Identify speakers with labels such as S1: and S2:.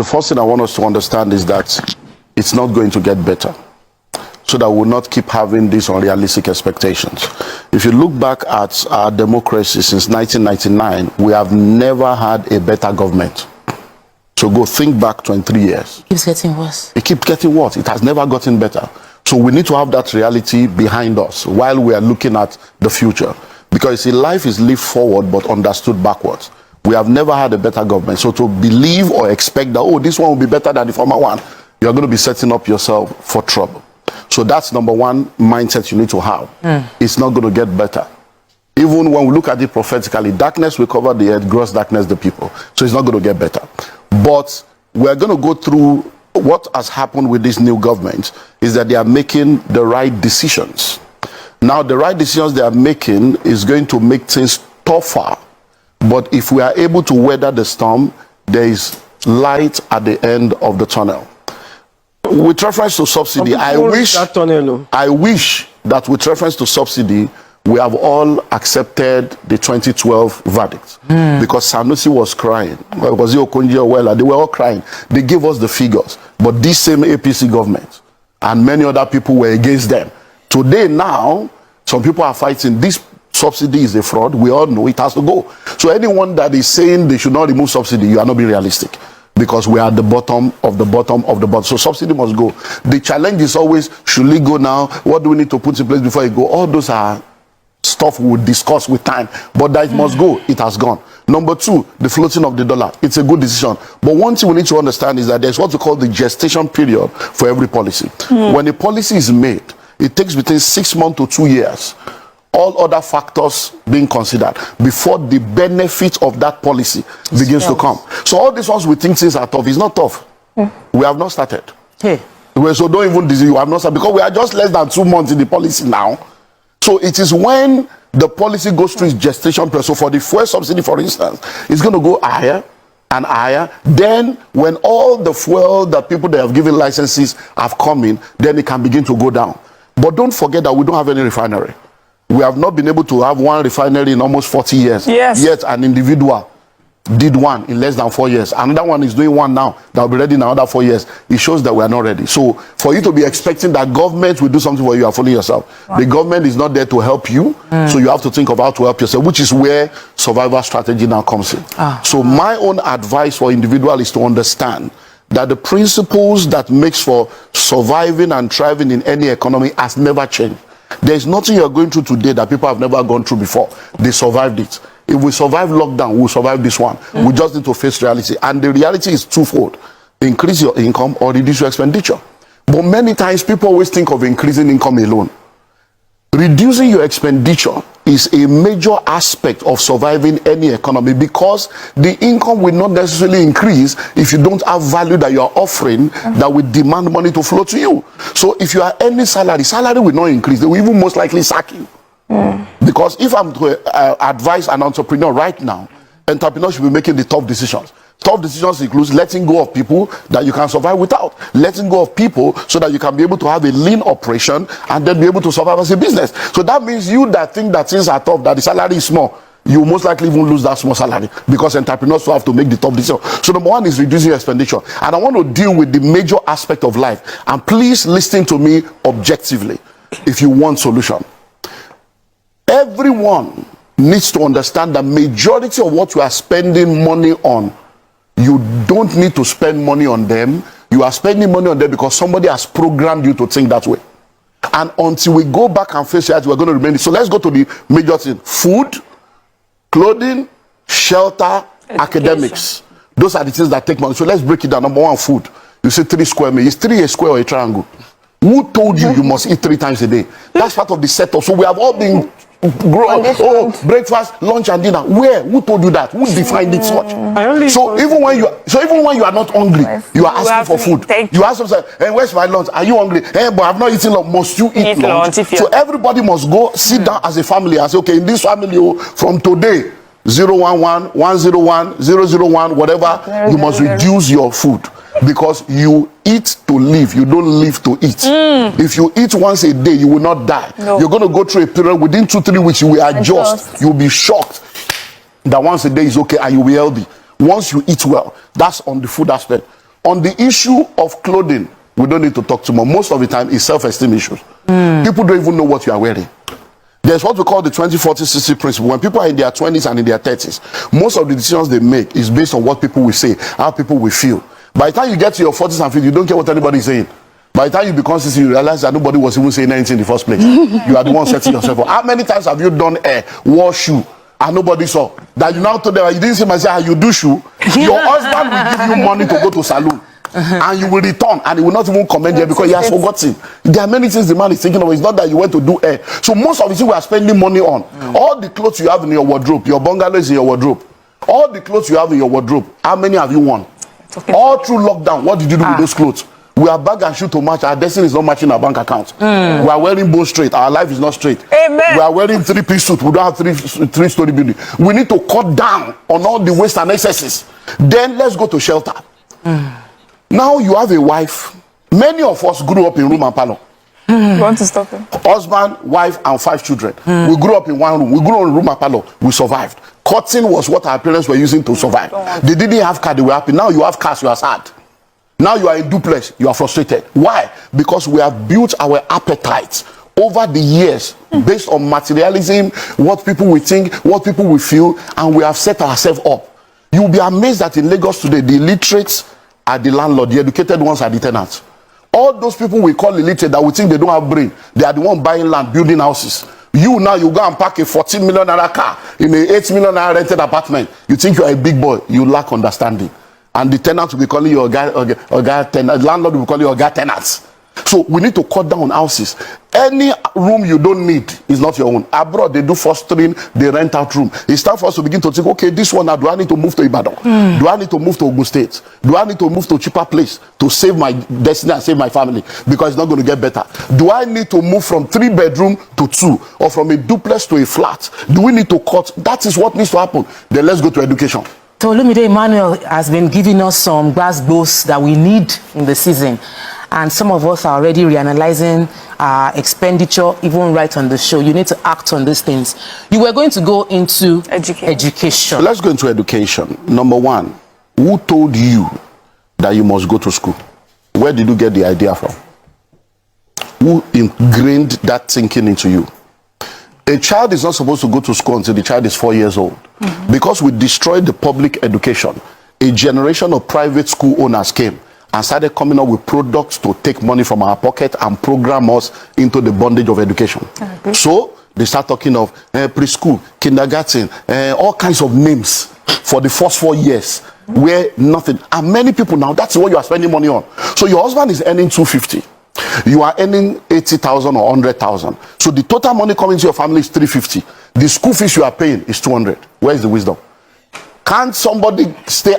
S1: first thing I want us to understand is that it's not going to get better, so that we'll not keep having these unrealistic expectations. If you look back at our democracy since 1999, we have never had a better government. So go think back 23 years.
S2: It keeps getting worse.
S1: It keeps getting worse. It has never gotten better. So we need to have that reality behind us while we are looking at the future. Because see, life is lived forward but understood backwards. We have never had a better government. So to believe or expect that, oh, this one will be better than the former one, you're going to be setting up yourself for trouble. So that's number one mindset you need to have. It's not going to get better. Even when we look at it prophetically, darkness will cover the earth, gross darkness the people. So it's not going to get better. But we're going to go through what has happened with this new government is that they are making the right decisions. Now, the right decisions they are making is going to make things tougher. But if we are able to weather the storm, there is light at the end of the tunnel. With reference to subsidy, I wish that with reference to subsidy, we have all accepted the 2012 verdict. Because Sanusi was crying. Was he Okonjo Iweala? They were all crying. They gave us the figures. But this same APC government and many other people were against them. Today now, some people are fighting. This subsidy is a fraud. We all know it has to go. So anyone that is saying they should not remove subsidy, you are not being realistic. Because we are at the bottom of the bottom of the bottom. So subsidy must go. The challenge is always, should it go now? What do we need to put in place before it go? All those are stuff we will discuss with time. But that it must go, it has gone. Number two, the floating of the dollar. It's a good decision. But one thing we need to understand is that there's what we call the gestation period for every policy. When a policy is made, it takes between 6 months to 2 years, all other factors being considered, before the benefit of that policy begins to come. So all these ones we think things are tough. It's not tough. We have not started. So don't even disease. You have not started because we are just less than 2 months in the policy now. So it is when the policy goes through its gestation period. So for the fuel subsidy, for instance, it's going to go higher and higher. Then when all the fuel that people that have given licenses have come in, then it can begin to go down. But don't forget that we don't have any refinery. We have not been able to have one refinery in almost 40 years. Yet an individual did one in less than 4 years. Another one is doing one now that will be ready in another 4 years. It shows that we are not ready. So for you to be expecting that government will do something for you, you are fooling yourself. The government is not there to help you. So you have to think of how to help yourself, which is where survival strategy now comes in. So my own advice for individual is to understand that the principles that makes for surviving and thriving in any economy has never changed. There is nothing you are going through today that people have never gone through before. They survived it. If we survive lockdown, we'll survive this one. We just need to face reality. And the reality is twofold. Increase your income or reduce your expenditure. But many times people always think of increasing income alone. Reducing your expenditure is a major aspect of surviving any economy, because the income will not necessarily increase if you don't have value that you are offering that will demand money to flow to you. So if you are earning salary will not increase. They will even most likely sack you. Because if I'm to advise an entrepreneur right now, entrepreneurs should be making the tough decisions. Tough decisions includes letting go of people that you can survive without. Letting go of people so that you can be able to have a lean operation and then be able to survive as a business. So that means you that think that things are tough, that the salary is small, you most likely even lose that small salary, because entrepreneurs will have to make the tough decision. So number one is reducing your expenditure. And I want to deal with the major aspect of life. And please listen to me objectively if you want solution. Everyone needs to understand that majority of what you are spending money on, you don't need to spend money on them. You are spending money on them because somebody has programmed you to think that way. And until we go back and face reality, we're going to remain. So let's go to the major thing. Food, clothing, shelter, academics. Those are the things that take money. So let's break it down. Number one, food. You say 3 square meters. Is 3 a square or a triangle? Who told you you must eat 3 times a day? That's part of the setup. So we have all been breakfast, lunch, and dinner. Where? Who told you that? Who defined it such? So even when you are not hungry, you are asking for food. You ask yourself, hey, where's my lunch? Are you hungry? Hey, but I've not eaten lunch. Must you eat lunch? So everybody must go sit down as a family and say, okay, in this family, from today, 011, 101, 001, whatever, you must reduce your food. Because you eat to live, you don't live to eat. If you eat once a day, you will not die. You're going to go through a period within 2-3 weeks, you will adjust. You'll be shocked that once a day is okay and you'll be healthy. Once you eat well, that's on the food aspect. On the issue of clothing, we don't need to talk too much. Most of the time, it's self-esteem issues. People don't even know what you are wearing. There's what we call the 20-40-60 principle. When people are in their 20s and in their 30s, most of the decisions they make is based on what people will say, how people will feel. By the time you get to your 40s and 50s, you don't care what anybody is saying. By the time you become 60, you realize that nobody was even saying anything in the first place. You are the one setting yourself up. How many times have you done a wore shoe and nobody saw? That you now told them, you didn't see myself, how you do shoe. Your husband will give you money to go to salon. And you will return and he will not even commend you because he has forgotten. There are many things the man is thinking of. It's not that you went to do hair. So most of the things we are spending money on, all the clothes you have in your wardrobe, your bungalow is in your wardrobe, all the clothes you have in your wardrobe, how many have you won? All through lockdown, what did you do with those clothes? We are bag and shoe to match. Our destiny is not matching our bank account. We are wearing both straight. Our life is not straight.
S2: Amen.
S1: We are wearing three-piece suit. We don't have three-story building. We need to cut down on all the waste and excesses. Then let's go to shelter. Now you have a wife. Many of us grew up in room and parlor.
S2: You want to stop him?
S1: Husband, wife, and 5 children. We grew up in one room. We grew up in room and parlor. We survived. Cutting was what our parents were using to survive. They didn't have car, they were happy. Now you have cars, you are sad. Now you are in duplex, you are frustrated. Why? Because we have built our appetites over the years based on materialism, what people will think, what people will feel, and we have set ourselves up. You'll be amazed that in Lagos today, the illiterates are the landlord, the educated ones are the tenants. All those people we call illiterate that we think they don't have brain, they are the one buying land, building houses. You now, you go and park a 14 million naira car in an 8 million naira rented apartment. You think you are a big boy, you lack understanding. And the tenant will be calling you a guy tenant, landlord will be calling you a guy tenants. So we need to cut down on houses. Any room you don't need is not your own. Abroad, they do fostering, they rent out room. It's time for us to begin to think, okay, this one now, do I need to move to Ibadan? Do I need to move to Ogun State? Do I need to move to a cheaper place to save my destiny and save my family? Because it's not going to get better. Do I need to move from 3 bedroom to 2 or from a duplex to a flat? Do we need to cut? That is what needs to happen. Then let's go to education.
S3: So Olumide Emmanuel has been giving us some gbas that we need in the season. And some of us are already reanalyzing our expenditure, even right on the show. You need to act on these things. You were going to go into education.
S1: Let's go into education. Number one, who told you that you must go to school? Where did you get the idea from? Who ingrained that thinking into you? A child is not supposed to go to school until the child is 4 years old. Because we destroyed the public education, a generation of private school owners came and started coming up with products to take money from our pocket and program us into the bondage of education. So they start talking of preschool, kindergarten, all kinds of names for the first 4 years where nothing. And many people now, that's what you are spending money on. So your husband is earning 250. You are earning 80,000 or 100,000. So the total money coming to your family is 350. The school fees you are paying is 200. Where is the wisdom? Can't somebody stay